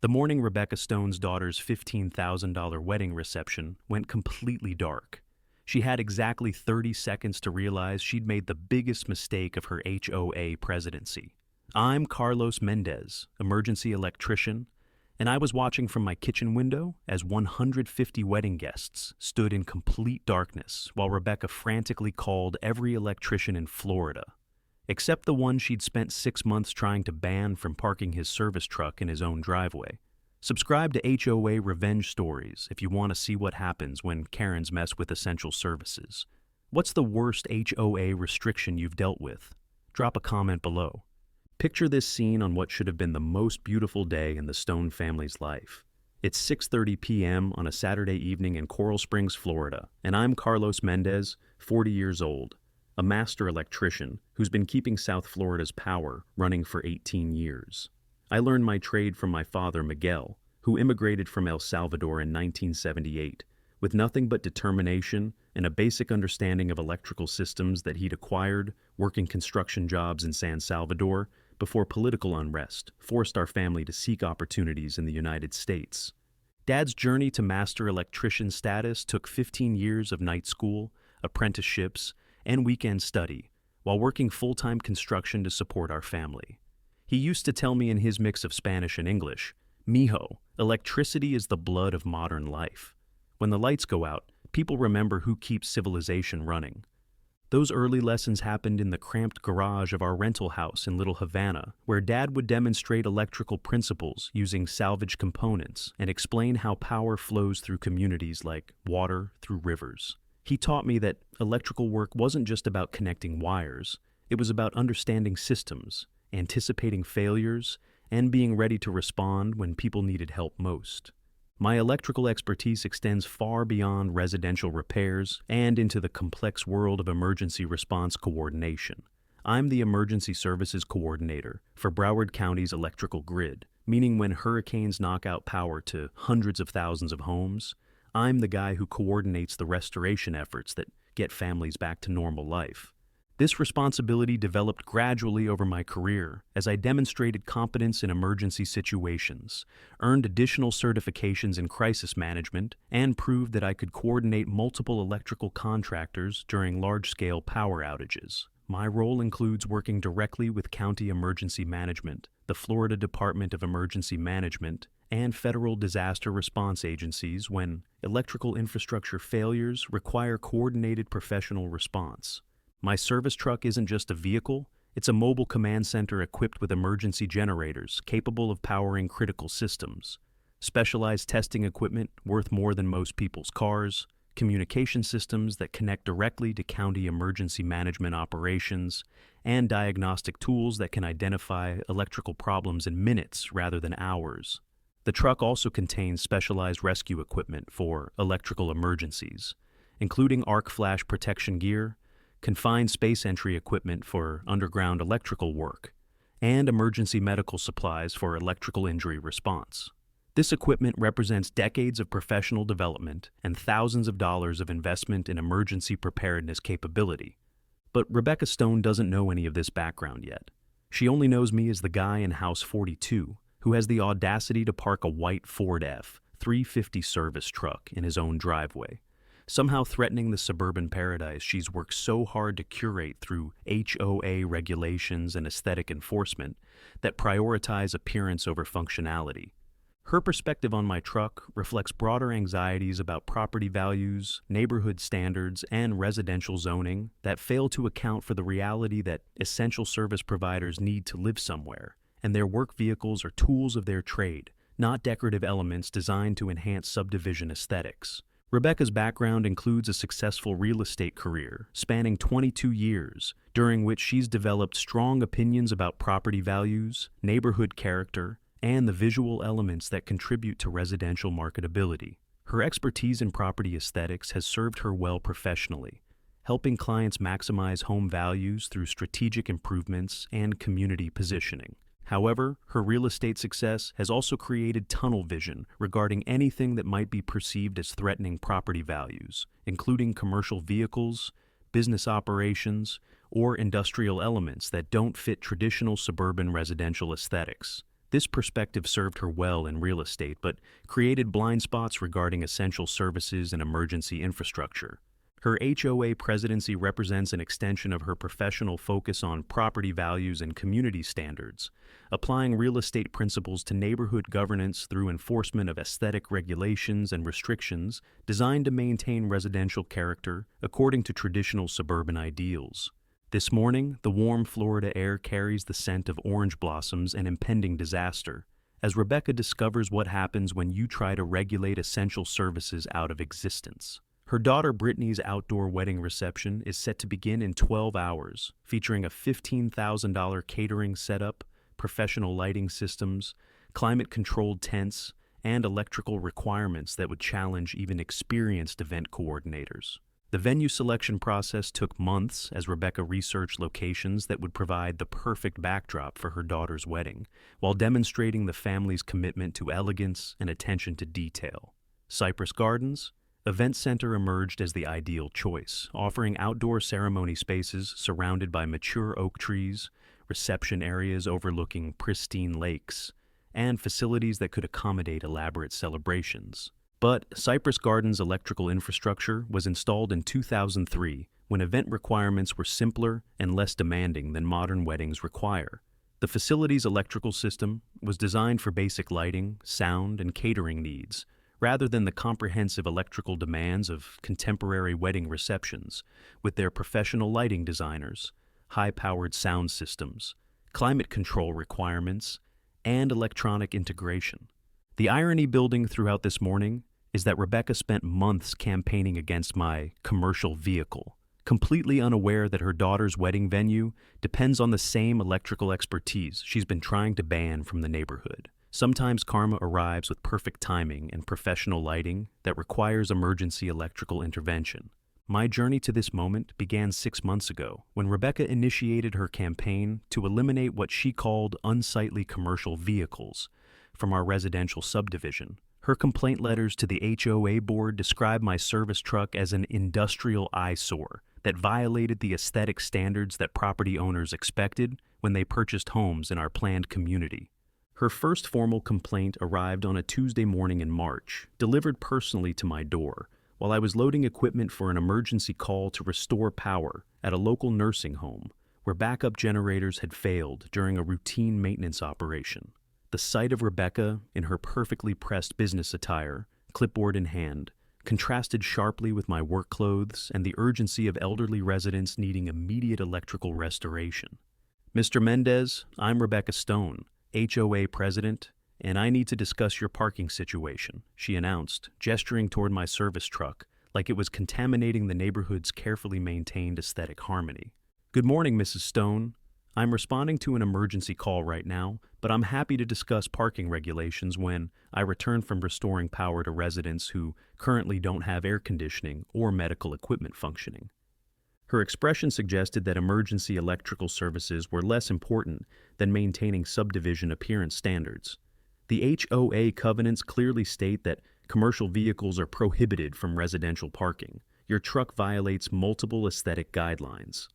The morning Rebecca Stone's daughter's $15,000 wedding reception went completely dark. She had exactly 30 seconds to realize she'd made the biggest mistake of her HOA presidency. I'm Carlos Mendez, emergency electrician, and I was watching from my kitchen window as 150 wedding guests stood in complete darkness while Rebecca frantically called every electrician in Florida, except the one she'd spent 6 months trying to ban from parking his service truck in his own driveway. Subscribe to HOA Revenge Stories if you want to see what happens when Karens mess with essential services. What's the worst HOA restriction you've dealt with? Drop a comment below. Picture this scene on what should have been the most beautiful day in the Stone family's life. It's 6:30 p.m. on a Saturday evening in Coral Springs, Florida, and I'm Carlos Mendez, 40 years old, a master electrician who's been keeping South Florida's power running for 18 years. I learned my trade from my father, Miguel, who immigrated from El Salvador in 1978, with nothing but determination and a basic understanding of electrical systems that he'd acquired working construction jobs in San Salvador before political unrest forced our family to seek opportunities in the United States. Dad's journey to master electrician status took 15 years of night school, apprenticeships, and weekend study, while working full-time construction to support our family. He used to tell me in his mix of Spanish and English, "Mijo, electricity is the blood of modern life. When the lights go out, people remember who keeps civilization running." Those early lessons happened in the cramped garage of our rental house in Little Havana, where Dad would demonstrate electrical principles using salvaged components and explain how power flows through communities like water through rivers. He taught me that electrical work wasn't just about connecting wires, it was about understanding systems, anticipating failures, and being ready to respond when people needed help most. My electrical expertise extends far beyond residential repairs and into the complex world of emergency response coordination. I'm the Emergency Services Coordinator for Broward County's electrical grid, meaning when hurricanes knock out power to hundreds of thousands of homes, I'm the guy who coordinates the restoration efforts that get families back to normal life. This responsibility developed gradually over my career as I demonstrated competence in emergency situations, earned additional certifications in crisis management, and proved that I could coordinate multiple electrical contractors during large-scale power outages. My role includes working directly with County Emergency Management, the Florida Department of Emergency Management, and federal disaster response agencies when electrical infrastructure failures require coordinated professional response. My service truck isn't just a vehicle, it's a mobile command center equipped with emergency generators capable of powering critical systems, specialized testing equipment worth more than most people's cars, communication systems that connect directly to county emergency management operations, and diagnostic tools that can identify electrical problems in minutes rather than hours. The truck also contains specialized rescue equipment for electrical emergencies, including arc flash protection gear, confined space entry equipment for underground electrical work, and emergency medical supplies for electrical injury response. This equipment represents decades of professional development and thousands of dollars of investment in emergency preparedness capability. But Rebecca Stone doesn't know any of this background yet. She only knows me as the guy in House 42 who has the audacity to park a white Ford F-350 service truck in his own driveway, somehow threatening the suburban paradise she's worked so hard to curate through HOA regulations and aesthetic enforcement that prioritize appearance over functionality. Her perspective on my truck reflects broader anxieties about property values, neighborhood standards, and residential zoning that fail to account for the reality that essential service providers need to live somewhere, and their work vehicles are tools of their trade, not decorative elements designed to enhance subdivision aesthetics. Rebecca's background includes a successful real estate career spanning 22 years, during which she's developed strong opinions about property values, neighborhood character, and the visual elements that contribute to residential marketability. Her expertise in property aesthetics has served her well professionally, helping clients maximize home values through strategic improvements and community positioning. However, her real estate success has also created tunnel vision regarding anything that might be perceived as threatening property values, including commercial vehicles, business operations, or industrial elements that don't fit traditional suburban residential aesthetics. This perspective served her well in real estate, but created blind spots regarding essential services and emergency infrastructure. Her HOA presidency represents an extension of her professional focus on property values and community standards, applying real estate principles to neighborhood governance through enforcement of aesthetic regulations and restrictions designed to maintain residential character according to traditional suburban ideals. This morning, the warm Florida air carries the scent of orange blossoms and impending disaster, as Rebecca discovers what happens when you try to regulate essential services out of existence. Her daughter Brittany's outdoor wedding reception is set to begin in 12 hours, featuring a $15,000 catering setup, professional lighting systems, climate-controlled tents, and electrical requirements that would challenge even experienced event coordinators. The venue selection process took months as Rebecca researched locations that would provide the perfect backdrop for her daughter's wedding, while demonstrating the family's commitment to elegance and attention to detail. Cypress Gardens Event Center emerged as the ideal choice, offering outdoor ceremony spaces surrounded by mature oak trees, reception areas overlooking pristine lakes, and facilities that could accommodate elaborate celebrations. But Cypress Gardens' electrical infrastructure was installed in 2003 when event requirements were simpler and less demanding than modern weddings require. The facility's electrical system was designed for basic lighting, sound, and catering needs, rather than the comprehensive electrical demands of contemporary wedding receptions, with their professional lighting designers, high-powered sound systems, climate control requirements, and electronic integration. The irony building throughout this morning is that Rebecca spent months campaigning against my commercial vehicle, completely unaware that her daughter's wedding venue depends on the same electrical expertise she's been trying to ban from the neighborhood. Sometimes karma arrives with perfect timing and professional lighting that requires emergency electrical intervention. My journey to this moment began 6 months ago when Rebecca initiated her campaign to eliminate what she called unsightly commercial vehicles from our residential subdivision. Her complaint letters to the HOA board described my service truck as an industrial eyesore that violated the aesthetic standards that property owners expected when they purchased homes in our planned community. Her first formal complaint arrived on a Tuesday morning in March, delivered personally to my door, while I was loading equipment for an emergency call to restore power at a local nursing home where backup generators had failed during a routine maintenance operation. The sight of Rebecca in her perfectly pressed business attire, clipboard in hand, contrasted sharply with my work clothes and the urgency of elderly residents needing immediate electrical restoration. "Mr. Mendez, I'm Rebecca Stone, HOA President, and I need to discuss your parking situation," she announced, gesturing toward my service truck like it was contaminating the neighborhood's carefully maintained aesthetic harmony. "Good morning, Mrs. Stone. I'm responding to an emergency call right now, but I'm happy to discuss parking regulations when I return from restoring power to residents who currently don't have air conditioning or medical equipment functioning." Her expression suggested that emergency electrical services were less important than maintaining subdivision appearance standards. The HOA covenants clearly state that commercial vehicles are prohibited from residential parking. Your truck violates multiple aesthetic guidelines.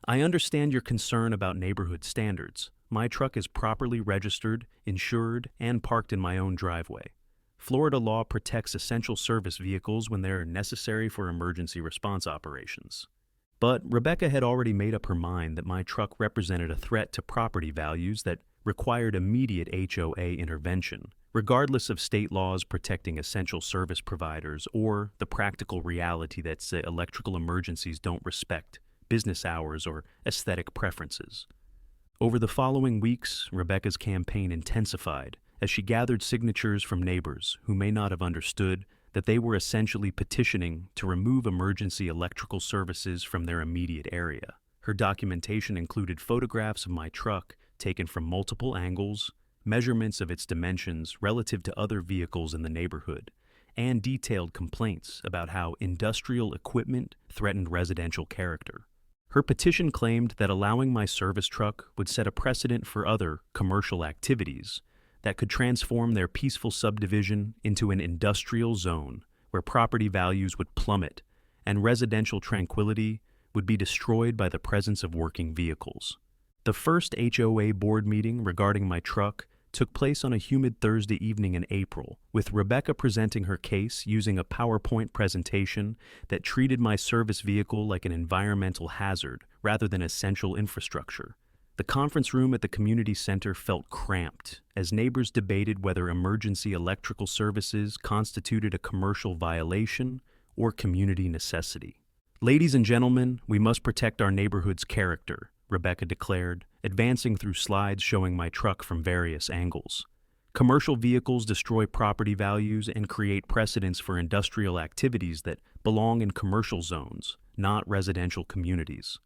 "I understand your concern about neighborhood standards. My truck is properly registered, insured, and parked in my own driveway. Florida law protects essential service vehicles when they are necessary for emergency response operations." But Rebecca had already made up her mind that my truck represented a threat to property values that required immediate HOA intervention, regardless of state laws protecting essential service providers or the practical reality that electrical emergencies don't respect business hours or aesthetic preferences. Over the following weeks, Rebecca's campaign intensified as she gathered signatures from neighbors who may not have understood that they were essentially petitioning to remove emergency electrical services from their immediate area. Her documentation included photographs of my truck taken from multiple angles, measurements of its dimensions relative to other vehicles in the neighborhood, and detailed complaints about how industrial equipment threatened residential character. Her petition claimed that allowing my service truck would set a precedent for other commercial activities that could transform their peaceful subdivision into an industrial zone where property values would plummet and residential tranquility would be destroyed by the presence of working vehicles. The first HOA board meeting regarding my truck took place on a humid Thursday evening in April, with Rebecca presenting her case using a PowerPoint presentation that treated my service vehicle like an environmental hazard rather than essential infrastructure. The conference room at the community center felt cramped as neighbors debated whether emergency electrical services constituted a commercial violation or community necessity. "Ladies and gentlemen, we must protect our neighborhood's character," Rebecca declared, advancing through slides showing my truck from various angles. "Commercial vehicles destroy property values and create precedents for industrial activities that belong in commercial zones, not residential communities."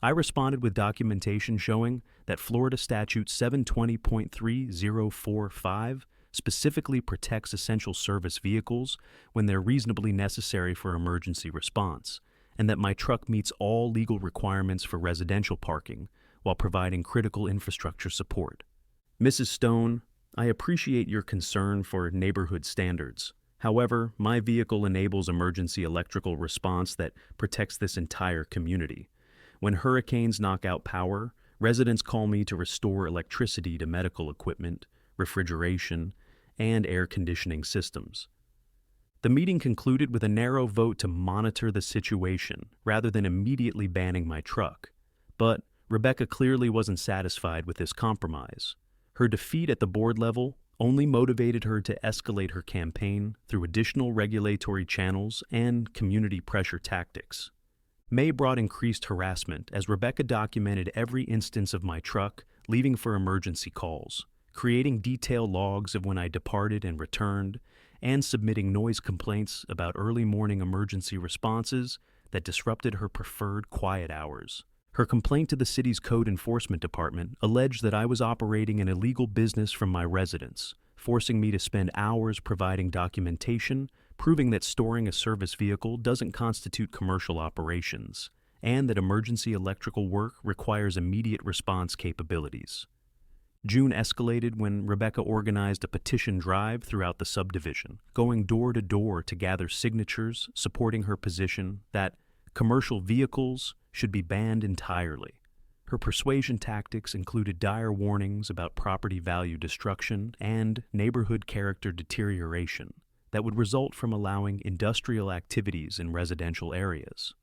I responded with documentation showing that Florida Statute 720.3045 specifically protects essential service vehicles when they're reasonably necessary for emergency response, and that my truck meets all legal requirements for residential parking while providing critical infrastructure support. "Mrs. Stone, I appreciate your concern for neighborhood standards. However, my vehicle enables emergency electrical response that protects this entire community. When hurricanes knock out power, residents call me to restore electricity to medical equipment, refrigeration, and air conditioning systems." The meeting concluded with a narrow vote to monitor the situation rather than immediately banning my truck. But Rebecca clearly wasn't satisfied with this compromise. Her defeat at the board level only motivated her to escalate her campaign through additional regulatory channels and community pressure tactics. May brought increased harassment as Rebecca documented every instance of my truck leaving for emergency calls, creating detailed logs of when I departed and returned, and submitting noise complaints about early morning emergency responses that disrupted her preferred quiet hours. Her complaint to the city's code enforcement department alleged that I was operating an illegal business from my residence, forcing me to spend hours providing documentation proving that storing a service vehicle doesn't constitute commercial operations, and that emergency electrical work requires immediate response capabilities. June escalated when Rebecca organized a petition drive throughout the subdivision, going door to door to gather signatures supporting her position that commercial vehicles should be banned entirely. Her persuasion tactics included dire warnings about property value destruction and neighborhood character deterioration that would result from allowing industrial activities in residential areas.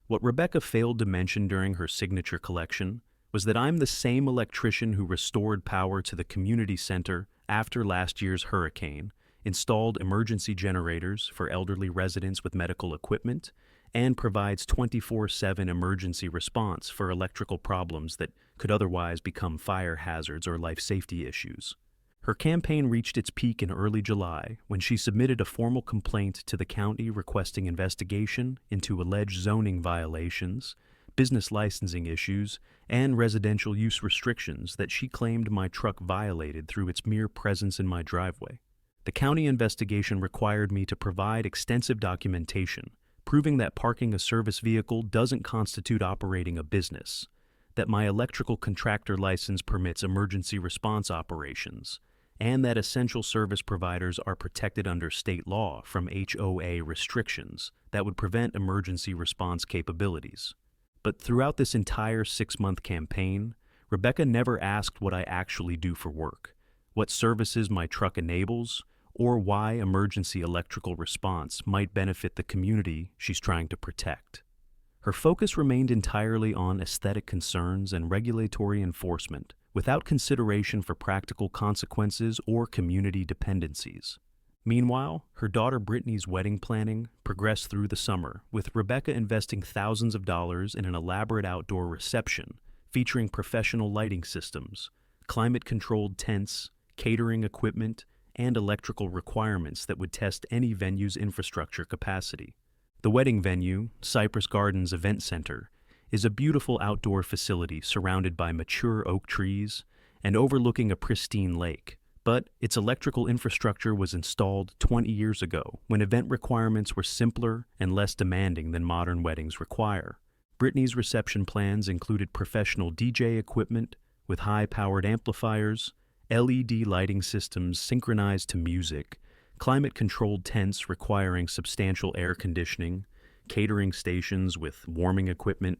What Rebecca failed to mention during her signature collection was that I'm the same electrician who restored power to the community center after last year's hurricane, installed emergency generators for elderly residents with medical equipment, and provides 24/7 emergency response for electrical problems that could otherwise become fire hazards or life safety issues. Her campaign reached its peak in early July when she submitted a formal complaint to the county requesting investigation into alleged zoning violations, business licensing issues, and residential use restrictions that she claimed my truck violated through its mere presence in my driveway. The county investigation required me to provide extensive documentation, proving that parking a service vehicle doesn't constitute operating a business, that my electrical contractor license permits emergency response operations, and that essential service providers are protected under state law from HOA restrictions that would prevent emergency response capabilities. But throughout this entire 6-month campaign, Rebecca never asked what I actually do for work, what services my truck enables, or why emergency electrical response might benefit the community she's trying to protect. Her focus remained entirely on aesthetic concerns and regulatory enforcement, without consideration for practical consequences or community dependencies. Meanwhile, her daughter Brittany's wedding planning progressed through the summer, with Rebecca investing thousands of dollars in an elaborate outdoor reception featuring professional lighting systems, climate-controlled tents, catering equipment, and electrical requirements that would test any venue's infrastructure capacity. The wedding venue, Cypress Gardens Event Center, is a beautiful outdoor facility surrounded by mature oak trees and overlooking a pristine lake. But its electrical infrastructure was installed 20 years ago when event requirements were simpler and less demanding than modern weddings require. Brittany's reception plans included professional DJ equipment with high-powered amplifiers, LED lighting systems synchronized to music, climate-controlled tents requiring substantial air conditioning, catering stations with warming equipment,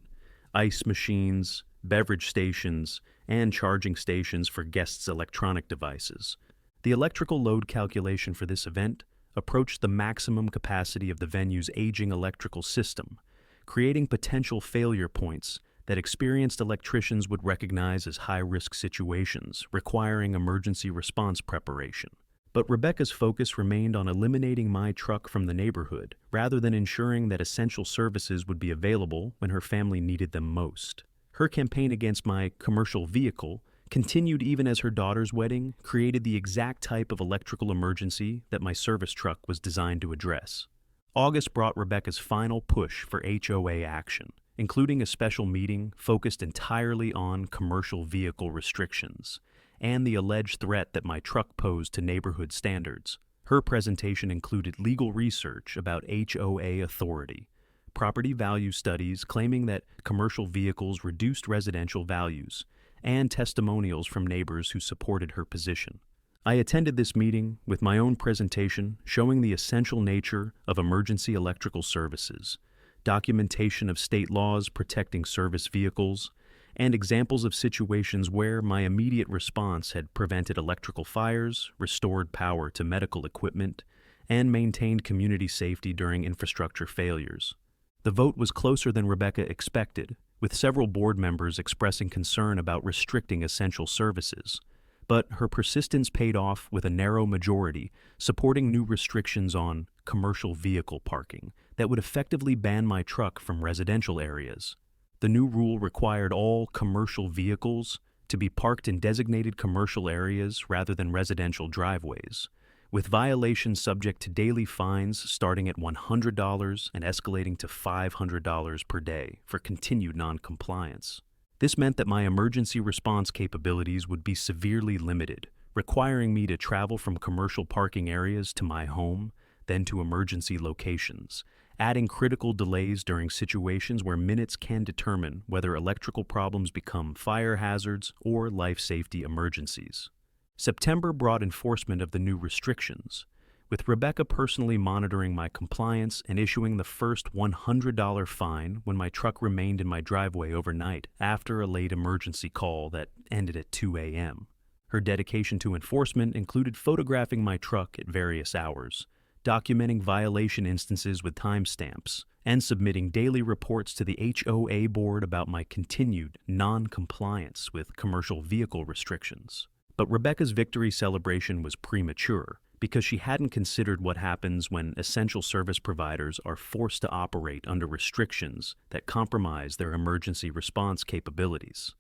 ice machines, beverage stations, and charging stations for guests' electronic devices. The electrical load calculation for this event approached the maximum capacity of the venue's aging electrical system, creating potential failure points that experienced electricians would recognize as high-risk situations requiring emergency response preparation. But Rebecca's focus remained on eliminating my truck from the neighborhood, rather than ensuring that essential services would be available when her family needed them most. Her campaign against my commercial vehicle continued even as her daughter's wedding created the exact type of electrical emergency that my service truck was designed to address. August brought Rebecca's final push for HOA action, including a special meeting focused entirely on commercial vehicle restrictions and the alleged threat that my truck posed to neighborhood standards. Her presentation included legal research about HOA authority, property value studies claiming that commercial vehicles reduced residential values, and testimonials from neighbors who supported her position. I attended this meeting with my own presentation showing the essential nature of emergency electrical services, documentation of state laws protecting service vehicles, and examples of situations where my immediate response had prevented electrical fires, restored power to medical equipment, and maintained community safety during infrastructure failures. The vote was closer than Rebecca expected, with several board members expressing concern about restricting essential services. But her persistence paid off with a narrow majority supporting new restrictions on commercial vehicle parking that would effectively ban my truck from residential areas. The new rule required all commercial vehicles to be parked in designated commercial areas rather than residential driveways, with violations subject to daily fines starting at $100 and escalating to $500 per day for continued noncompliance. This meant that my emergency response capabilities would be severely limited, requiring me to travel from commercial parking areas to my home, then to emergency locations, adding critical delays during situations where minutes can determine whether electrical problems become fire hazards or life safety emergencies. September brought enforcement of the new restrictions, with Rebecca personally monitoring my compliance and issuing the first $100 fine when my truck remained in my driveway overnight after a late emergency call that ended at 2 a.m. Her dedication to enforcement included photographing my truck at various hours, documenting violation instances with timestamps, and submitting daily reports to the HOA board about my continued non-compliance with commercial vehicle restrictions. But Rebecca's victory celebration was premature because she hadn't considered what happens when essential service providers are forced to operate under restrictions that compromise their emergency response capabilities.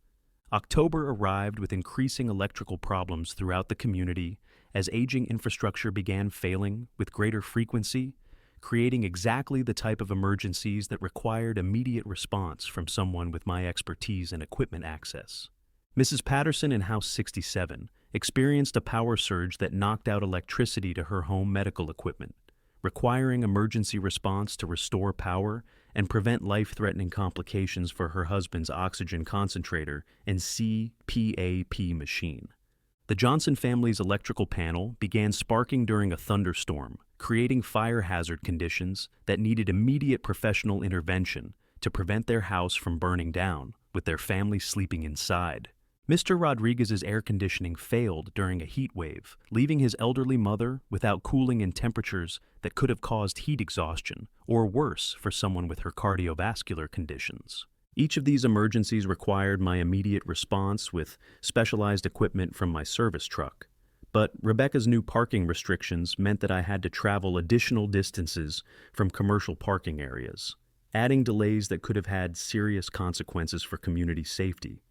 October arrived with increasing electrical problems throughout the community as aging infrastructure began failing with greater frequency, creating exactly the type of emergencies that required immediate response from someone with my expertise and equipment access. Mrs. Patterson in House 67 experienced a power surge that knocked out electricity to her home medical equipment, requiring emergency response to restore power and prevent life-threatening complications for her husband's oxygen concentrator and CPAP machine. The Johnson family's electrical panel began sparking during a thunderstorm, creating fire hazard conditions that needed immediate professional intervention to prevent their house from burning down, with their family sleeping inside. Mr. Rodriguez's air conditioning failed during a heat wave, leaving his elderly mother without cooling in temperatures that could have caused heat exhaustion, or worse for someone with her cardiovascular conditions. Each of these emergencies required my immediate response with specialized equipment from my service truck. But Rebecca's new parking restrictions meant that I had to travel additional distances from commercial parking areas, adding delays that could have had serious consequences for community safety.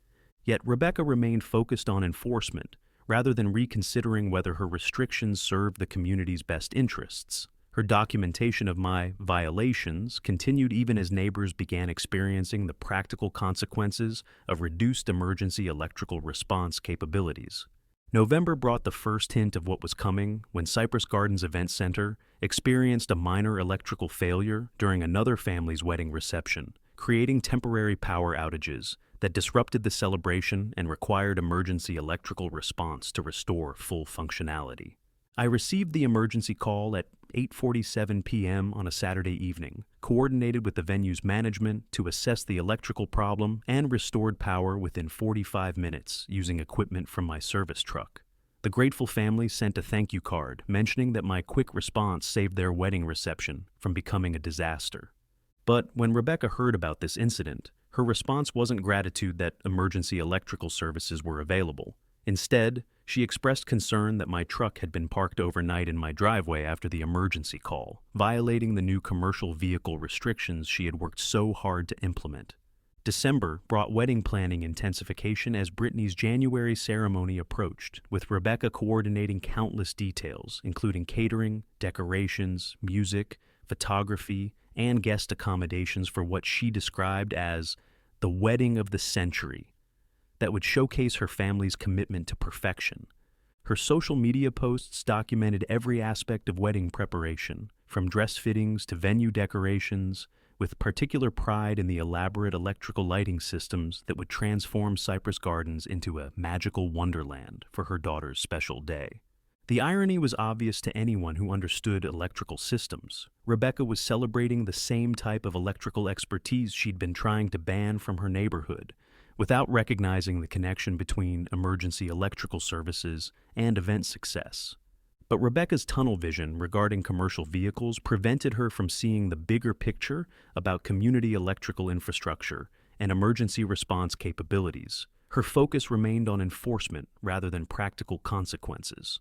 Yet Rebecca remained focused on enforcement, rather than reconsidering whether her restrictions served the community's best interests. Her documentation of my violations continued even as neighbors began experiencing the practical consequences of reduced emergency electrical response capabilities. November brought the first hint of what was coming when Cypress Gardens Event Center experienced a minor electrical failure during another family's wedding reception, creating temporary power outages that disrupted the celebration and required emergency electrical response to restore full functionality. I received the emergency call at 8:47 p.m. on a Saturday evening, coordinated with the venue's management to assess the electrical problem, and restored power within 45 minutes using equipment from my service truck. The grateful family sent a thank you card mentioning that my quick response saved their wedding reception from becoming a disaster. But when Rebecca heard about this incident, her response wasn't gratitude that emergency electrical services were available. Instead, she expressed concern that my truck had been parked overnight in my driveway after the emergency call, violating the new commercial vehicle restrictions she had worked so hard to implement. December brought wedding planning intensification as Brittany's January ceremony approached, with Rebecca coordinating countless details, including catering, decorations, music, photography, and guest accommodations for what she described as the wedding of the century that would showcase her family's commitment to perfection. Her social media posts documented every aspect of wedding preparation, from dress fittings to venue decorations, with particular pride in the elaborate electrical lighting systems that would transform Cypress Gardens into a magical wonderland for her daughter's special day. The irony was obvious to anyone who understood electrical systems. Rebecca was celebrating the same type of electrical expertise she'd been trying to ban from her neighborhood, without recognizing the connection between emergency electrical services and event success. But Rebecca's tunnel vision regarding commercial vehicles prevented her from seeing the bigger picture about community electrical infrastructure and emergency response capabilities. Her focus remained on enforcement rather than practical consequences.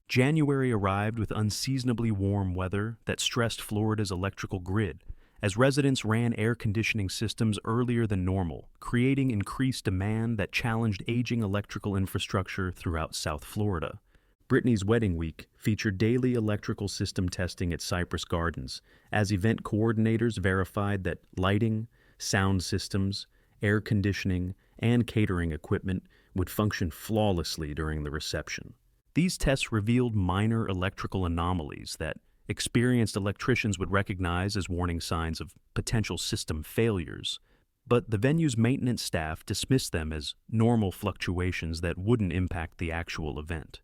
January arrived with unseasonably warm weather that stressed Florida's electrical grid, as residents ran air conditioning systems earlier than normal, creating increased demand that challenged aging electrical infrastructure throughout South Florida. Brittany's wedding week featured daily electrical system testing at Cypress Gardens, as event coordinators verified that lighting, sound systems, air conditioning, and catering equipment would function flawlessly during the reception. These tests revealed minor electrical anomalies that experienced electricians would recognize as warning signs of potential system failures, but the venue's maintenance staff dismissed them as normal fluctuations that wouldn't impact the actual event.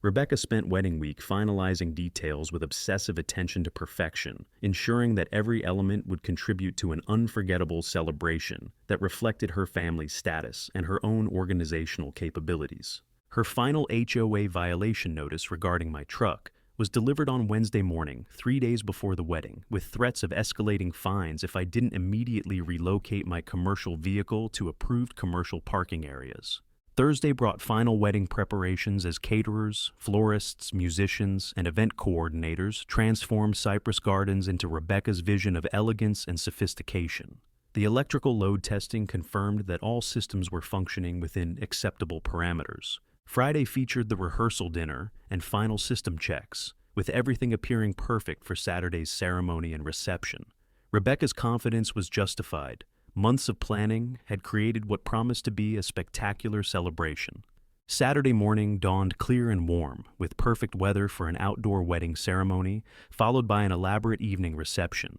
Rebecca spent wedding week finalizing details with obsessive attention to perfection, ensuring that every element would contribute to an unforgettable celebration that reflected her family's status and her own organizational capabilities. Her final HOA violation notice regarding my truck was delivered on Wednesday morning, 3 days before the wedding, with threats of escalating fines if I didn't immediately relocate my commercial vehicle to approved commercial parking areas. Thursday brought final wedding preparations as caterers, florists, musicians, and event coordinators transformed Cypress Gardens into Rebecca's vision of elegance and sophistication. The electrical load testing confirmed that all systems were functioning within acceptable parameters. Friday featured the rehearsal dinner and final system checks, with everything appearing perfect for Saturday's ceremony and reception. Rebecca's confidence was justified. Months of planning had created what promised to be a spectacular celebration. Saturday morning dawned clear and warm, with perfect weather for an outdoor wedding ceremony, followed by an elaborate evening reception.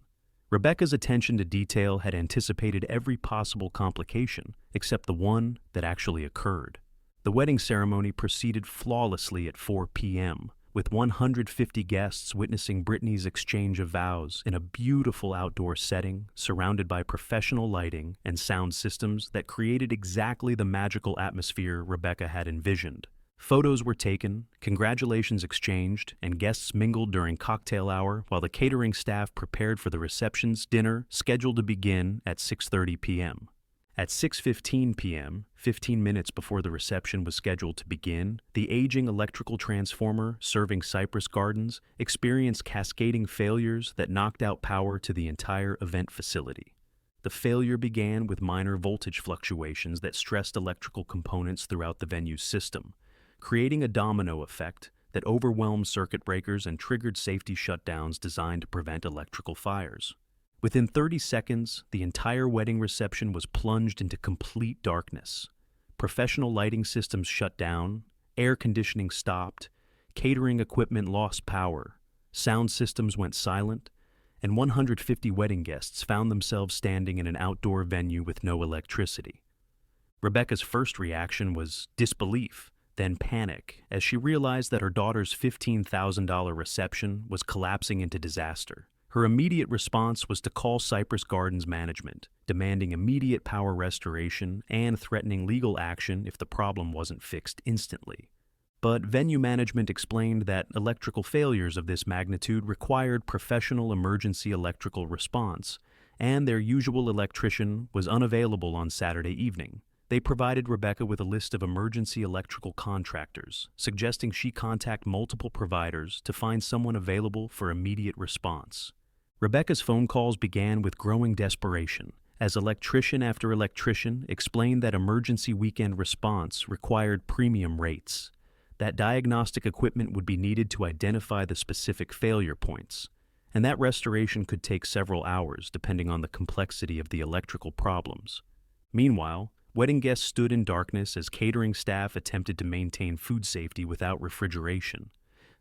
Rebecca's attention to detail had anticipated every possible complication, except the one that actually occurred. The wedding ceremony proceeded flawlessly at 4 p.m., with 150 guests witnessing Brittany's exchange of vows in a beautiful outdoor setting surrounded by professional lighting and sound systems that created exactly the magical atmosphere Rebecca had envisioned. Photos were taken, congratulations exchanged, and guests mingled during cocktail hour while the catering staff prepared for the reception's dinner scheduled to begin at 6:30 p.m. At 6:15 p.m., 15 minutes before the reception was scheduled to begin, the aging electrical transformer serving Cypress Gardens experienced cascading failures that knocked out power to the entire event facility. The failure began with minor voltage fluctuations that stressed electrical components throughout the venue's system, creating a domino effect that overwhelmed circuit breakers and triggered safety shutdowns designed to prevent electrical fires. Within 30 seconds, the entire wedding reception was plunged into complete darkness. Professional lighting systems shut down, air conditioning stopped, catering equipment lost power, sound systems went silent, and 150 wedding guests found themselves standing in an outdoor venue with no electricity. Rebecca's first reaction was disbelief, then panic as she realized that her daughter's $15,000 reception was collapsing into disaster. Her immediate response was to call Cypress Gardens management, demanding immediate power restoration and threatening legal action if the problem wasn't fixed instantly. But venue management explained that electrical failures of this magnitude required professional emergency electrical response, and their usual electrician was unavailable on Saturday evening. They provided Rebecca with a list of emergency electrical contractors, suggesting she contact multiple providers to find someone available for immediate response. Rebecca's phone calls began with growing desperation, as electrician after electrician explained that emergency weekend response required premium rates, that diagnostic equipment would be needed to identify the specific failure points, and that restoration could take several hours depending on the complexity of the electrical problems. Meanwhile, wedding guests stood in darkness as catering staff attempted to maintain food safety without refrigeration.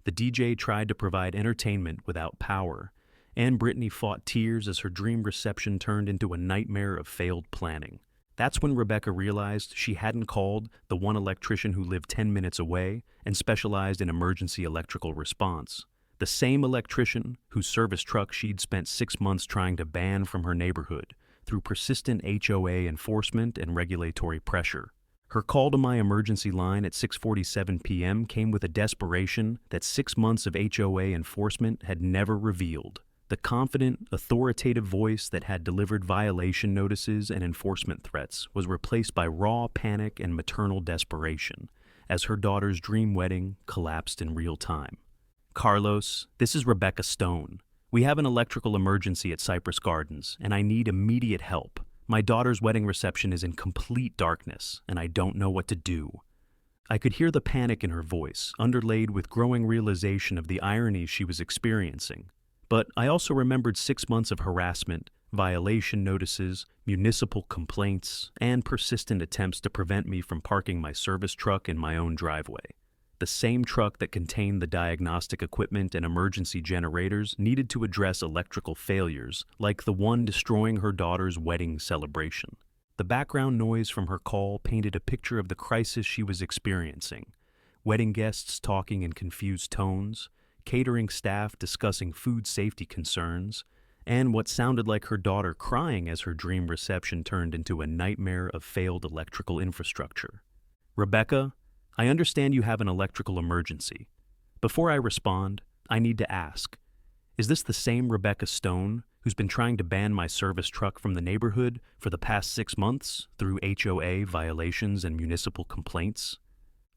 The DJ tried to provide entertainment without power, and Brittany fought tears as her dream reception turned into a nightmare of failed planning. That's when Rebecca realized she hadn't called the one electrician who lived 10 minutes away and specialized in emergency electrical response. The same electrician whose service truck she'd spent 6 months trying to ban from her neighborhood through persistent HOA enforcement and regulatory pressure. Her call to my emergency line at 6:47 p.m. came with a desperation that 6 months of HOA enforcement had never revealed. The confident, authoritative voice that had delivered violation notices and enforcement threats was replaced by raw panic and maternal desperation as her daughter's dream wedding collapsed in real time. Carlos, this is Rebecca Stone. We have an electrical emergency at Cypress Gardens, and I need immediate help. My daughter's wedding reception is in complete darkness, and I don't know what to do. I could hear the panic in her voice, underlaid with growing realization of the irony she was experiencing. But I also remembered 6 months of harassment, violation notices, municipal complaints, and persistent attempts to prevent me from parking my service truck in my own driveway. The same truck that contained the diagnostic equipment and emergency generators needed to address electrical failures, like the one destroying her daughter's wedding celebration. The background noise from her call painted a picture of the crisis she was experiencing: wedding guests talking in confused tones, catering staff discussing food safety concerns, and what sounded like her daughter crying as her dream reception turned into a nightmare of failed electrical infrastructure. Rebecca, I understand you have an electrical emergency. Before I respond, I need to ask, is this the same Rebecca Stone who's been trying to ban my service truck from the neighborhood for the past 6 months through HOA violations and municipal complaints?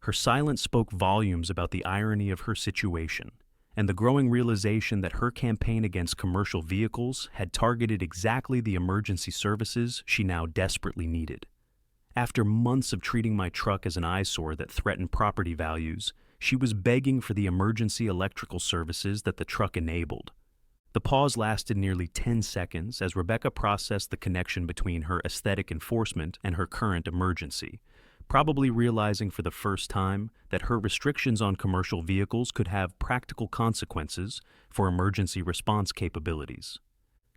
Her silence spoke volumes about the irony of her situation and the growing realization that her campaign against commercial vehicles had targeted exactly the emergency services she now desperately needed. After months of treating my truck as an eyesore that threatened property values, she was begging for the emergency electrical services that the truck enabled. The pause lasted nearly 10 seconds as Rebecca processed the connection between her aesthetic enforcement and her current emergency, probably realizing for the first time that her restrictions on commercial vehicles could have practical consequences for emergency response capabilities.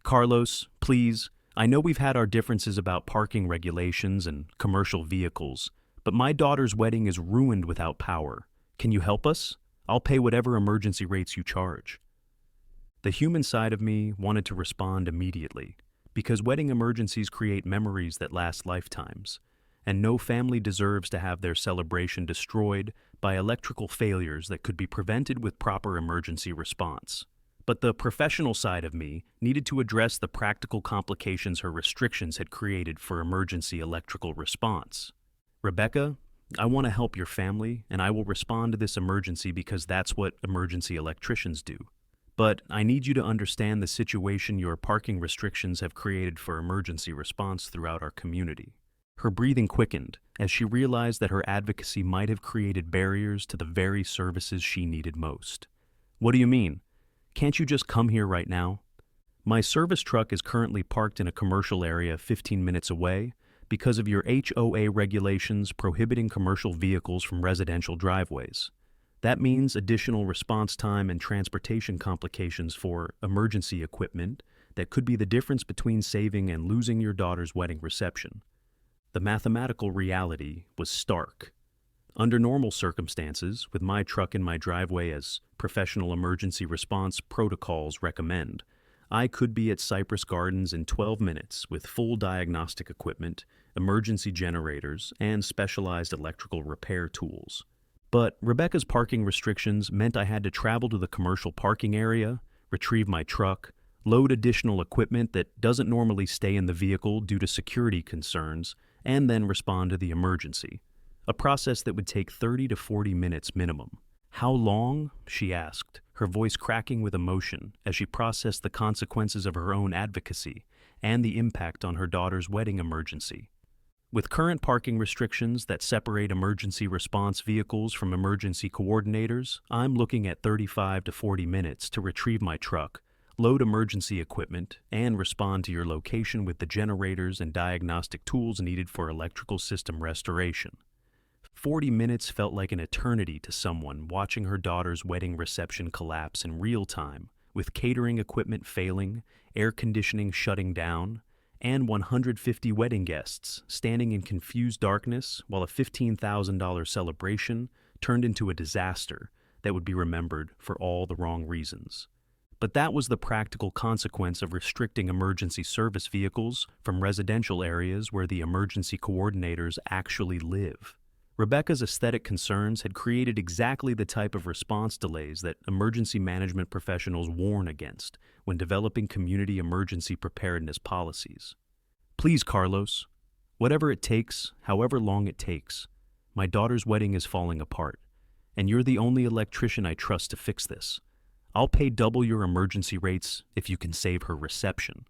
Carlos, please, I know we've had our differences about parking regulations and commercial vehicles, but my daughter's wedding is ruined without power. Can you help us? I'll pay whatever emergency rates you charge. The human side of me wanted to respond immediately, because wedding emergencies create memories that last lifetimes, and no family deserves to have their celebration destroyed by electrical failures that could be prevented with proper emergency response. But the professional side of me needed to address the practical complications her restrictions had created for emergency electrical response. Rebecca, I want to help your family, and I will respond to this emergency because that's what emergency electricians do. But I need you to understand the situation your parking restrictions have created for emergency response throughout our community. Her breathing quickened as she realized that her advocacy might have created barriers to the very services she needed most. What do you mean? Can't you just come here right now? My service truck is currently parked in a commercial area 15 minutes away because of your HOA regulations prohibiting commercial vehicles from residential driveways. That means additional response time and transportation complications for emergency equipment that could be the difference between saving and losing your daughter's wedding reception. The mathematical reality was stark. Under normal circumstances, with my truck in my driveway as professional emergency response protocols recommend, I could be at Cypress Gardens in 12 minutes with full diagnostic equipment, emergency generators, and specialized electrical repair tools. But Rebecca's parking restrictions meant I had to travel to the commercial parking area, retrieve my truck, load additional equipment that doesn't normally stay in the vehicle due to security concerns, and then respond to the emergency. A process that would take 30 to 40 minutes minimum. "How long?" she asked, her voice cracking with emotion as she processed the consequences of her own advocacy and the impact on her daughter's wedding emergency. With current parking restrictions that separate emergency response vehicles from emergency coordinators, I'm looking at 35 to 40 minutes to retrieve my truck, load emergency equipment, and respond to your location with the generators and diagnostic tools needed for electrical system restoration. 40 minutes felt like an eternity to someone watching her daughter's wedding reception collapse in real time, with catering equipment failing, air conditioning shutting down, and 150 wedding guests standing in confused darkness while a $15,000 celebration turned into a disaster that would be remembered for all the wrong reasons. But that was the practical consequence of restricting emergency service vehicles from residential areas where the emergency coordinators actually live. Rebecca's aesthetic concerns had created exactly the type of response delays that emergency management professionals warn against when developing community emergency preparedness policies. "Please, Carlos, whatever it takes, however long it takes, my daughter's wedding is falling apart, and you're the only electrician I trust to fix this. I'll pay double your emergency rates if you can save her reception."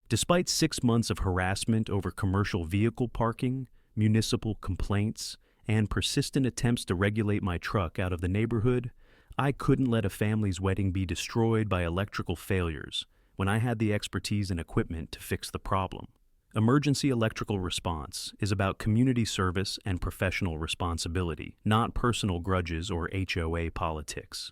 Despite 6 months of harassment over commercial vehicle parking, municipal complaints, and persistent attempts to regulate my truck out of the neighborhood, I couldn't let a family's wedding be destroyed by electrical failures when I had the expertise and equipment to fix the problem. Emergency electrical response is about community service and professional responsibility, not personal grudges or HOA politics.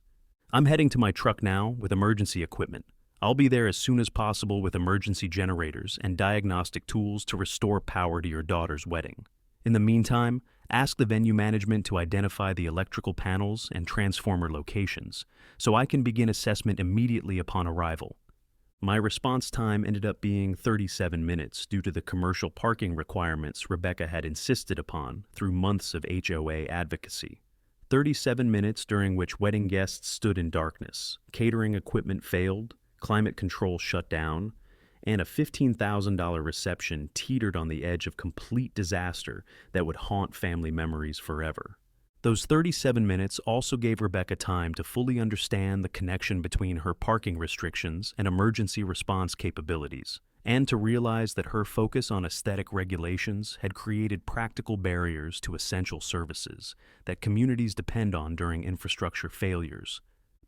I'm heading to my truck now with emergency equipment. I'll be there as soon as possible with emergency generators and diagnostic tools to restore power to your daughter's wedding. In the meantime, ask the venue management to identify the electrical panels and transformer locations, so I can begin assessment immediately upon arrival. My response time ended up being 37 minutes due to the commercial parking requirements Rebecca had insisted upon through months of HOA advocacy. 37 minutes during which wedding guests stood in darkness, catering equipment failed, climate control shut down, and a $15,000 reception teetered on the edge of complete disaster that would haunt family memories forever. Those 37 minutes also gave Rebecca time to fully understand the connection between her parking restrictions and emergency response capabilities, and to realize that her focus on aesthetic regulations had created practical barriers to essential services that communities depend on during infrastructure failures.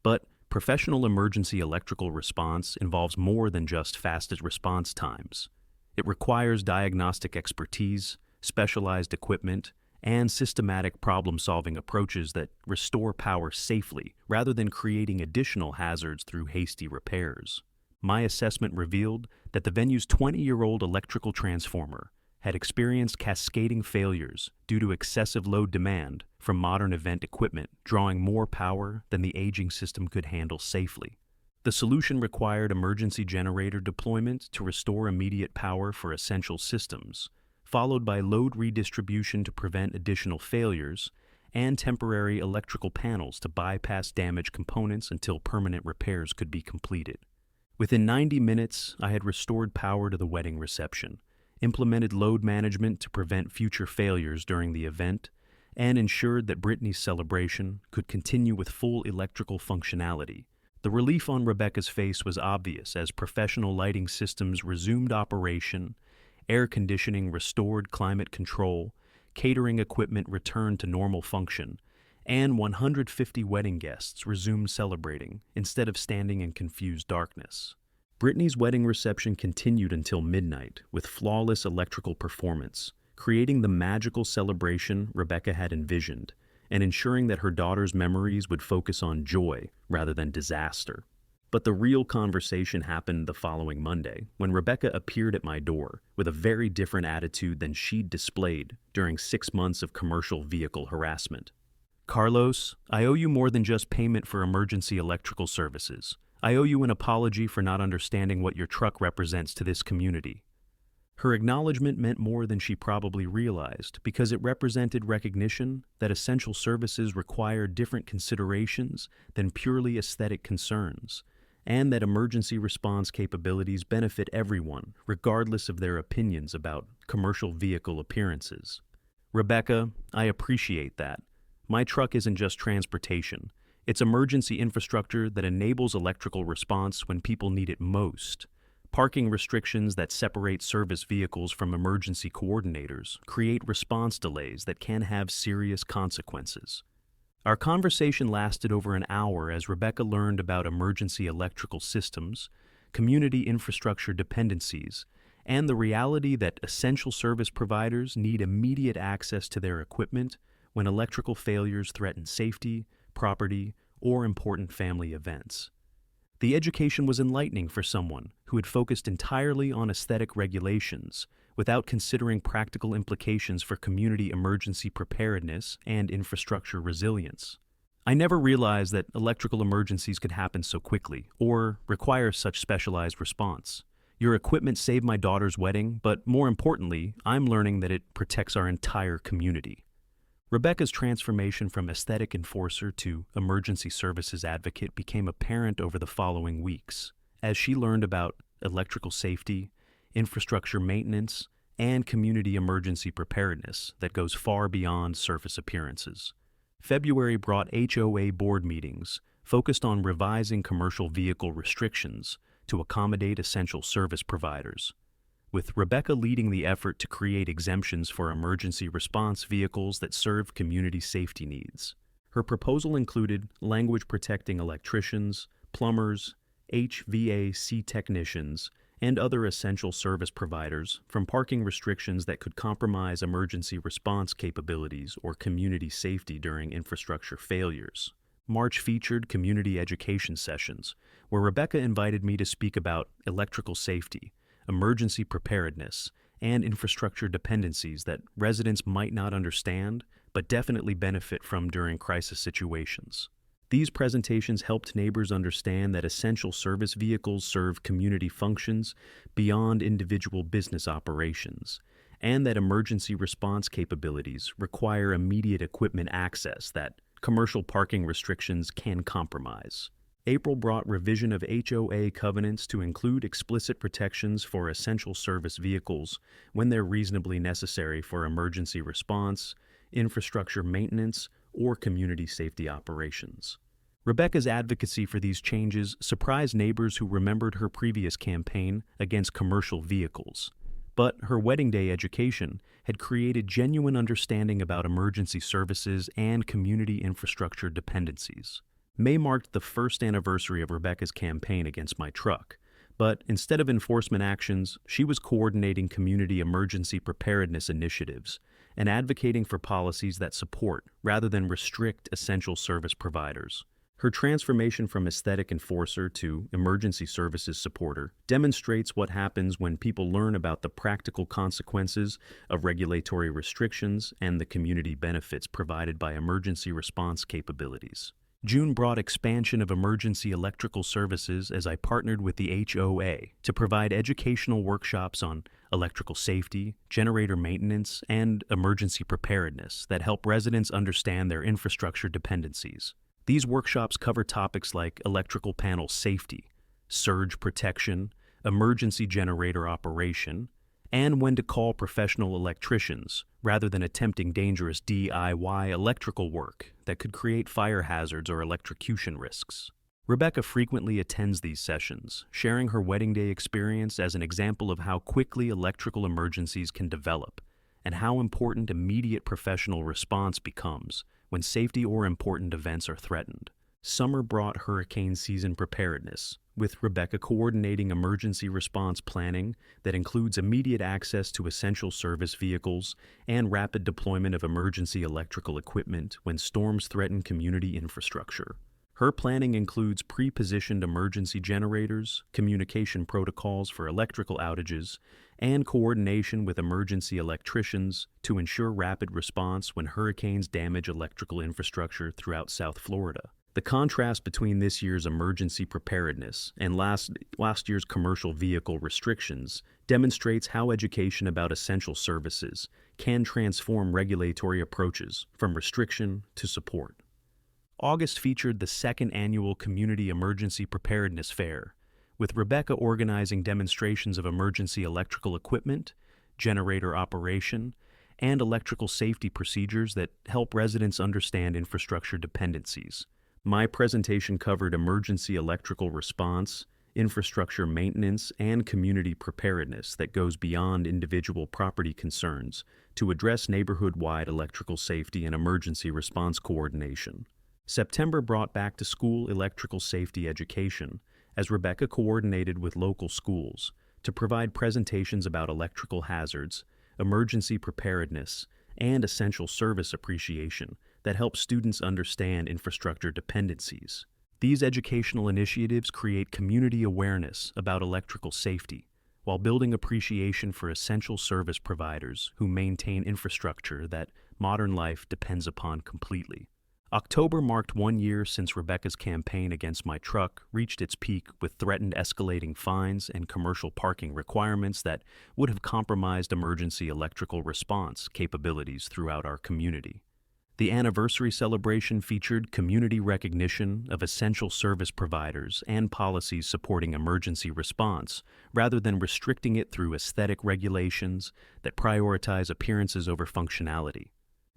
But professional emergency electrical response involves more than just fastest response times. It requires diagnostic expertise, specialized equipment, and systematic problem-solving approaches that restore power safely rather than creating additional hazards through hasty repairs. My assessment revealed that the venue's 20-year-old electrical transformer had experienced cascading failures due to excessive load demand from modern event equipment drawing more power than the aging system could handle safely. The solution required emergency generator deployment to restore immediate power for essential systems, followed by load redistribution to prevent additional failures, and temporary electrical panels to bypass damaged components until permanent repairs could be completed. Within 90 minutes, I had restored power to the wedding reception, implemented load management to prevent future failures during the event, and ensured that Brittany's celebration could continue with full electrical functionality. The relief on Rebecca's face was obvious as professional lighting systems resumed operation, air conditioning restored climate control, catering equipment returned to normal function, and 150 wedding guests resumed celebrating instead of standing in confused darkness. Brittany's wedding reception continued until midnight with flawless electrical performance, creating the magical celebration Rebecca had envisioned and ensuring that her daughter's memories would focus on joy rather than disaster. But the real conversation happened the following Monday, when Rebecca appeared at my door with a very different attitude than she'd displayed during 6 months of commercial vehicle harassment. "Carlos, I owe you more than just payment for emergency electrical services. I owe you an apology for not understanding what your truck represents to this community." Her acknowledgement meant more than she probably realized, because it represented recognition that essential services require different considerations than purely aesthetic concerns, and that emergency response capabilities benefit everyone, regardless of their opinions about commercial vehicle appearances. "Rebecca, I appreciate that. My truck isn't just transportation. It's emergency infrastructure that enables electrical response when people need it most. Parking restrictions that separate service vehicles from emergency coordinators create response delays that can have serious consequences." Our conversation lasted over an hour as Rebecca learned about emergency electrical systems, community infrastructure dependencies, and the reality that essential service providers need immediate access to their equipment when electrical failures threaten safety, property, or important family events. The education was enlightening for someone who had focused entirely on aesthetic regulations without considering practical implications for community emergency preparedness and infrastructure resilience. I never realized that electrical emergencies could happen so quickly or require such specialized response. Your equipment saved my daughter's wedding, but more importantly, I'm learning that it protects our entire community. Rebecca's transformation from aesthetic enforcer to emergency services advocate became apparent over the following weeks, as she learned about electrical safety, infrastructure maintenance, and community emergency preparedness that goes far beyond surface appearances. February brought HOA board meetings focused on revising commercial vehicle restrictions to accommodate essential service providers, with Rebecca leading the effort to create exemptions for emergency response vehicles that serve community safety needs. Her proposal included language protecting electricians, plumbers, HVAC technicians, and other essential service providers from parking restrictions that could compromise emergency response capabilities or community safety during infrastructure failures. March featured community education sessions, where Rebecca invited me to speak about electrical safety, emergency preparedness, and infrastructure dependencies that residents might not understand but definitely benefit from during crisis situations. These presentations helped neighbors understand that essential service vehicles serve community functions beyond individual business operations, and that emergency response capabilities require immediate equipment access that commercial parking restrictions can compromise. April brought revision of HOA covenants to include explicit protections for essential service vehicles when they're reasonably necessary for emergency response, infrastructure maintenance, or community safety operations. Rebecca's advocacy for these changes surprised neighbors who remembered her previous campaign against commercial vehicles. But her wedding day education had created genuine understanding about emergency services and community infrastructure dependencies. May marked the first anniversary of Rebecca's campaign against my truck, but instead of enforcement actions, she was coordinating community emergency preparedness initiatives and advocating for policies that support rather than restrict essential service providers. Her transformation from aesthetic enforcer to emergency services supporter demonstrates what happens when people learn about the practical consequences of regulatory restrictions and the community benefits provided by emergency response capabilities. June brought expansion of emergency electrical services as I partnered with the HOA to provide educational workshops on electrical safety, generator maintenance, and emergency preparedness that help residents understand their infrastructure dependencies. These workshops cover topics like electrical panel safety, surge protection, emergency generator operation, and when to call professional electricians rather than attempting dangerous DIY electrical work that could create fire hazards or electrocution risks. Rebecca frequently attends these sessions, sharing her wedding day experience as an example of how quickly electrical emergencies can develop and how important immediate professional response becomes when safety or important events are threatened. Summer brought hurricane season preparedness, with Rebecca coordinating emergency response planning that includes immediate access to essential service vehicles and rapid deployment of emergency electrical equipment when storms threaten community infrastructure. Her planning includes pre-positioned emergency generators, communication protocols for electrical outages, and coordination with emergency electricians to ensure rapid response when hurricanes damage electrical infrastructure throughout South Florida. The contrast between this year's emergency preparedness and last year's commercial vehicle restrictions demonstrates how education about essential services can transform regulatory approaches from restriction to support. August featured the second annual Community Emergency Preparedness Fair, with Rebecca organizing demonstrations of emergency electrical equipment, generator operation, and electrical safety procedures that help residents understand infrastructure dependencies. My presentation covered emergency electrical response, infrastructure maintenance, and community preparedness that goes beyond individual property concerns to address neighborhood-wide electrical safety and emergency response coordination. September brought back to school electrical safety education as Rebecca coordinated with local schools to provide presentations about electrical hazards, emergency preparedness, and essential service appreciation that help students understand infrastructure dependencies. These educational initiatives create community awareness about electrical safety while building appreciation for essential service providers who maintain infrastructure that modern life depends upon completely. October marked 1 year since Rebecca's campaign against my truck reached its peak with threatened escalating fines and commercial parking requirements that would have compromised emergency electrical response capabilities throughout our community. The anniversary celebration featured community recognition of essential service providers and policies supporting emergency response, rather than restricting it through aesthetic regulations that prioritize appearances over functionality.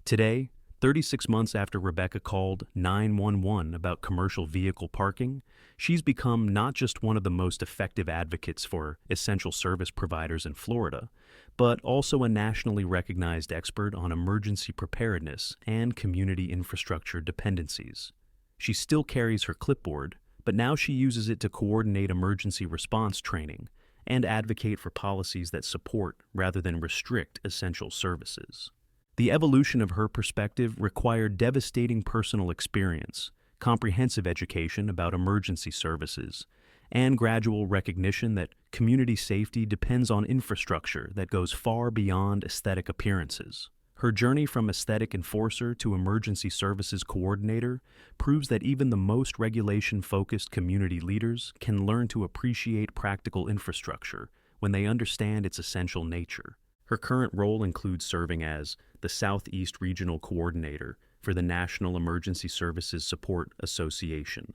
Today, 36 months after Rebecca called 911 about commercial vehicle parking, she's become not just one of the most effective advocates for essential service providers in Florida, but also a nationally recognized expert on emergency preparedness and community infrastructure dependencies. She still carries her clipboard, but now she uses it to coordinate emergency response training and advocate for policies that support rather than restrict essential services. The evolution of her perspective required devastating personal experience, comprehensive education about emergency services, and gradual recognition that community safety depends on infrastructure that goes far beyond aesthetic appearances. Her journey from aesthetic enforcer to emergency services coordinator proves that even the most regulation-focused community leaders can learn to appreciate practical infrastructure when they understand its essential nature. Her current role includes serving as the Southeast Regional Coordinator for the National Emergency Services Support Association,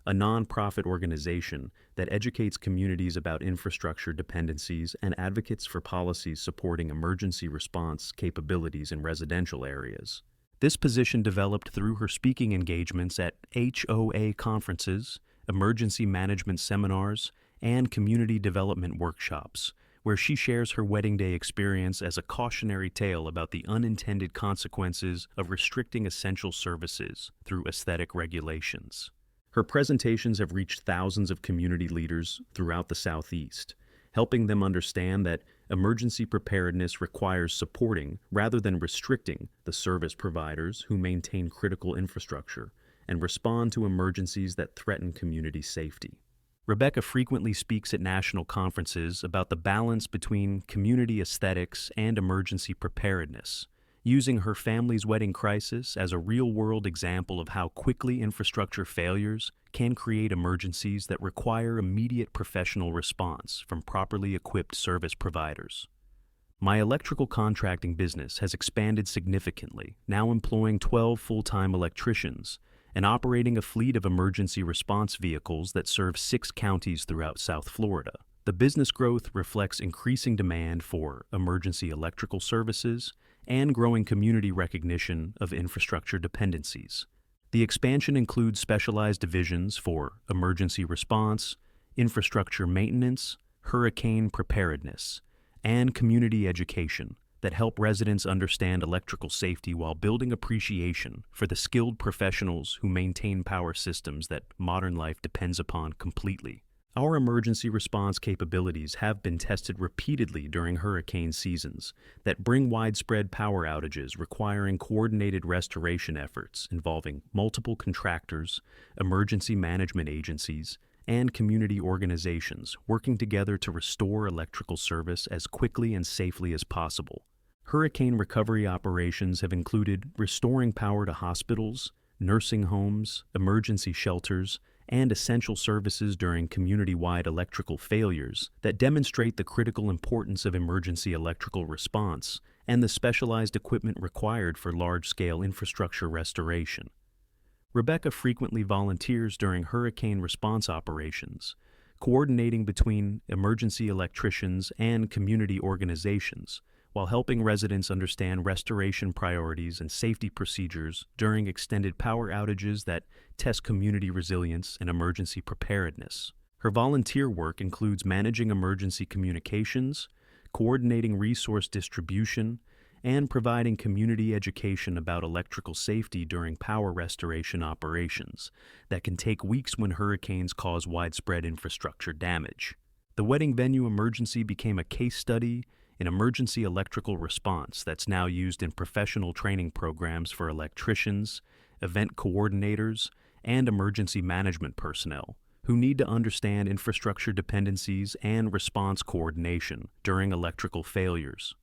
a nonprofit organization that educates communities about infrastructure dependencies and advocates for policies supporting emergency response capabilities in residential areas. This position developed through her speaking engagements at HOA conferences, emergency management seminars, and community development workshops, where she shares her wedding day experience as a cautionary tale about the unintended consequences of restricting essential services through aesthetic regulations. Her presentations have reached thousands of community leaders throughout the Southeast, helping them understand that emergency preparedness requires supporting rather than restricting the service providers who maintain critical infrastructure and respond to emergencies that threaten community safety. Rebecca frequently speaks at national conferences about the balance between community aesthetics and emergency preparedness, using her family's wedding crisis as a real-world example of how quickly infrastructure failures can create emergencies that require immediate professional response from properly equipped service providers. My electrical contracting business has expanded significantly, now employing 12 full-time electricians and operating a fleet of emergency response vehicles that serve 6 counties throughout South Florida. The business growth reflects increasing demand for emergency electrical services and growing community recognition of infrastructure dependencies. The expansion includes specialized divisions for emergency response, infrastructure maintenance, hurricane preparedness, and community education that help residents understand electrical safety while building appreciation for the skilled professionals who maintain power systems that modern life depends upon completely. Our emergency response capabilities have been tested repeatedly during hurricane seasons that bring widespread power outages requiring coordinated restoration efforts involving multiple contractors, emergency management agencies, and community organizations working together to restore electrical service as quickly and safely as possible. Hurricane recovery operations have included restoring power to hospitals, nursing homes, emergency shelters, and essential services during community-wide electrical failures that demonstrate the critical importance of emergency electrical response and the specialized equipment required for large-scale infrastructure restoration. Rebecca frequently volunteers during hurricane response operations, coordinating between emergency electricians and community organizations, while helping residents understand restoration priorities and safety procedures during extended power outages that test community resilience and emergency preparedness. Her volunteer work includes managing emergency communications, coordinating resource distribution, and providing community education about electrical safety during power restoration operations that can take weeks when hurricanes cause widespread infrastructure damage. The wedding venue emergency became a case study in emergency electrical response that's now used in professional training programs for electricians, event coordinators, and emergency management personnel who need to understand infrastructure dependencies and response coordination during electrical failures.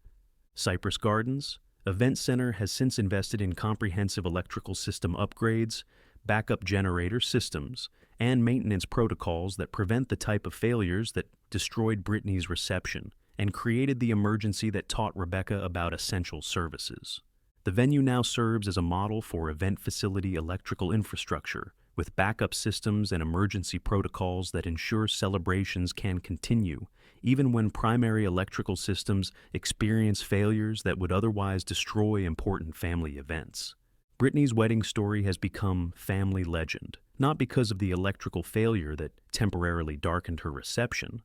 Cypress Gardens Event Center has since invested in comprehensive electrical system upgrades, backup generator systems, and maintenance protocols that prevent the type of failures that destroyed Brittany's reception and created the emergency that taught Rebecca about essential services. The venue now serves as a model for event facility electrical infrastructure, with backup systems and emergency protocols that ensure celebrations can continue, even when primary electrical systems experience failures that would otherwise destroy important family events. Brittany's wedding story has become family legend, not because of the electrical failure that temporarily darkened her reception,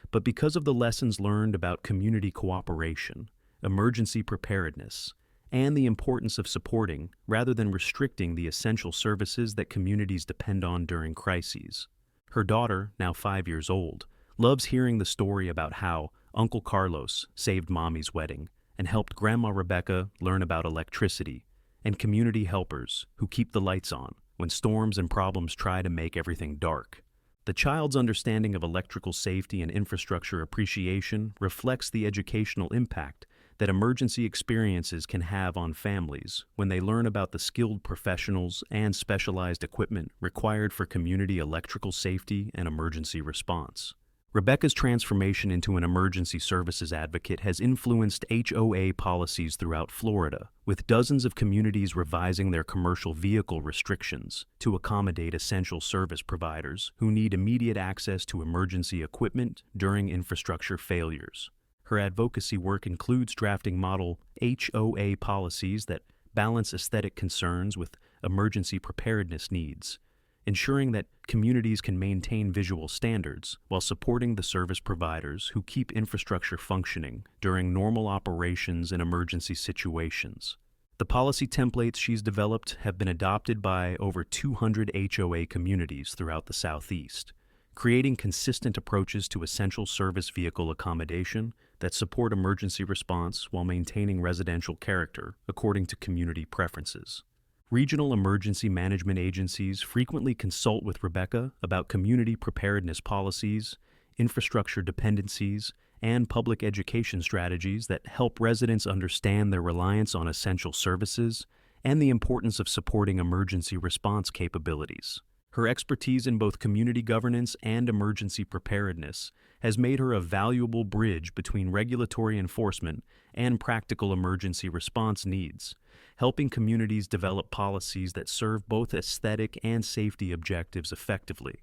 but because of the lessons learned about community cooperation, emergency preparedness, and the importance of supporting rather than restricting the essential services that communities depend on during crises. Her daughter, now 5 years old, loves hearing the story about how Uncle Carlos saved Mommy's wedding and helped Grandma Rebecca learn about electricity and community helpers who keep the lights on when storms and problems try to make everything dark. The child's understanding of electrical safety and infrastructure appreciation reflects the educational impact that emergency experiences can have on families when they learn about the skilled professionals and specialized equipment required for community electrical safety and emergency response. Rebecca's transformation into an emergency services advocate has influenced HOA policies throughout Florida, with dozens of communities revising their commercial vehicle restrictions to accommodate essential service providers who need immediate access to emergency equipment during infrastructure failures. Her advocacy work includes drafting model HOA policies that balance aesthetic concerns with emergency preparedness needs, ensuring that communities can maintain visual standards while supporting the service providers who keep infrastructure functioning during normal operations in emergency situations. The policy templates she's developed have been adopted by over 200 HOA communities throughout the Southeast, creating consistent approaches to essential service vehicle accommodation that support emergency response while maintaining residential character according to community preferences. Regional emergency management agencies frequently consult with Rebecca about community preparedness policies, infrastructure dependencies, and public education strategies that help residents understand their reliance on essential services and the importance of supporting emergency response capabilities. Her expertise in both community governance and emergency preparedness has made her a valuable bridge between regulatory enforcement and practical emergency response needs, helping communities develop policies that serve both aesthetic and safety objectives effectively.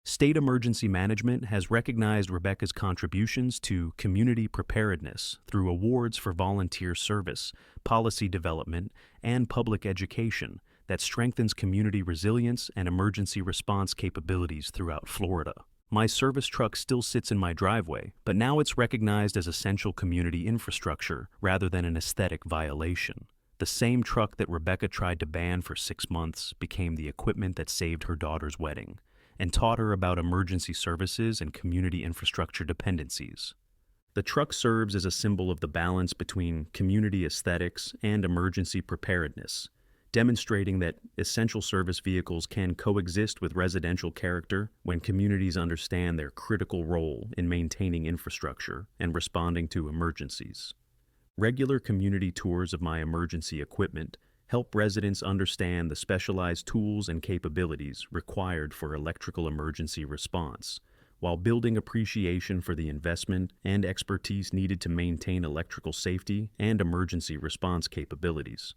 State emergency management has recognized Rebecca's contributions to community preparedness through awards for volunteer service, policy development, and public education that strengthens community resilience and emergency response capabilities throughout Florida. My service truck still sits in my driveway, but now it's recognized as essential community infrastructure rather than an aesthetic violation. The same truck that Rebecca tried to ban for 6 months became the equipment that saved her daughter's wedding, and taught her about emergency services and community infrastructure dependencies. The truck serves as a symbol of the balance between community aesthetics and emergency preparedness, demonstrating that essential service vehicles can coexist with residential character when communities understand their critical role in maintaining infrastructure and responding to emergencies. Regular community tours of my emergency equipment help residents understand the specialized tools and capabilities required for electrical emergency response, while building appreciation for the investment and expertise needed to maintain electrical safety and emergency response capabilities.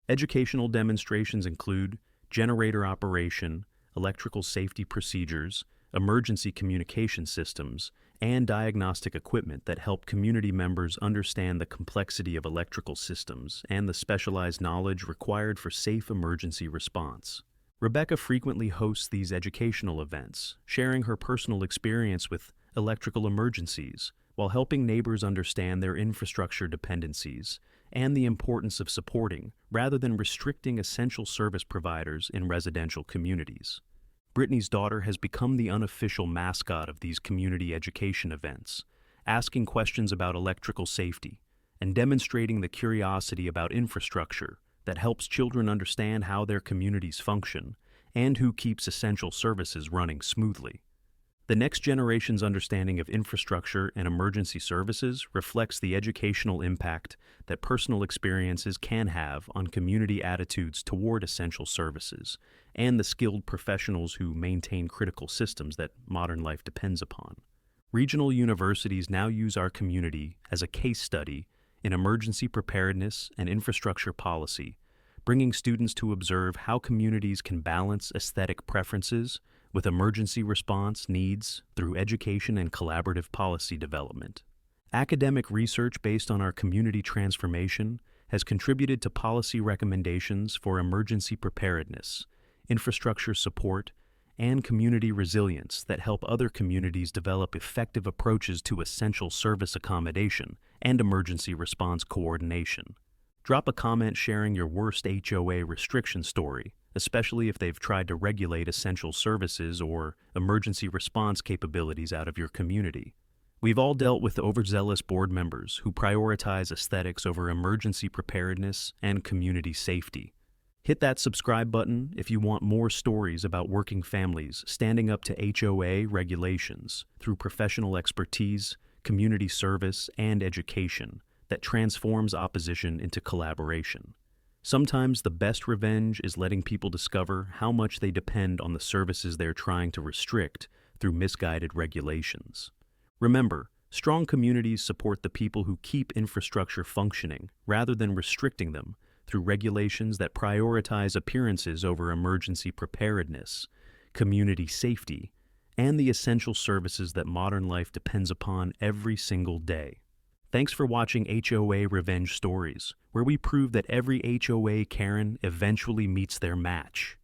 Educational demonstrations include generator operation, electrical safety procedures, emergency communication systems, and diagnostic equipment that help community members understand the complexity of electrical systems and the specialized knowledge required for safe emergency response. Rebecca frequently hosts these educational events, sharing her personal experience with electrical emergencies while helping neighbors understand their infrastructure dependencies and the importance of supporting rather than restricting essential service providers in residential communities. Brittany's daughter has become the unofficial mascot of these community education events, asking questions about electrical safety and demonstrating the curiosity about infrastructure that helps children understand how their communities function and who keeps essential services running smoothly. The next generation's understanding of infrastructure and emergency services reflects the educational impact that personal experiences can have on community attitudes toward essential services and the skilled professionals who maintain critical systems that modern life depends upon. Regional universities now use our community as a case study in emergency preparedness and infrastructure policy, bringing students to observe how communities can balance aesthetic preferences with emergency response needs through education and collaborative policy development. Academic research based on our community transformation has contributed to policy recommendations for emergency preparedness, infrastructure support, and community resilience that help other communities develop effective approaches to essential service accommodation and emergency response coordination. Drop a comment sharing your worst HOA restriction story, especially if they've tried to regulate essential services or emergency response capabilities out of your community. We've all dealt with overzealous board members who prioritize aesthetics over emergency preparedness and community safety. Hit that subscribe button if you want more stories about working families standing up to HOA regulations through professional expertise, community service, and education that transforms opposition into collaboration. Sometimes the best revenge is letting people discover how much they depend on the services they're trying to restrict through misguided regulations. Remember, strong communities support the people who keep infrastructure functioning rather than restricting them through regulations that prioritize appearances over emergency preparedness, community safety, and the essential services that modern life depends upon every single day. Thanks for watching HOA Revenge Stories, where we prove that every HOA Karen eventually meets their match.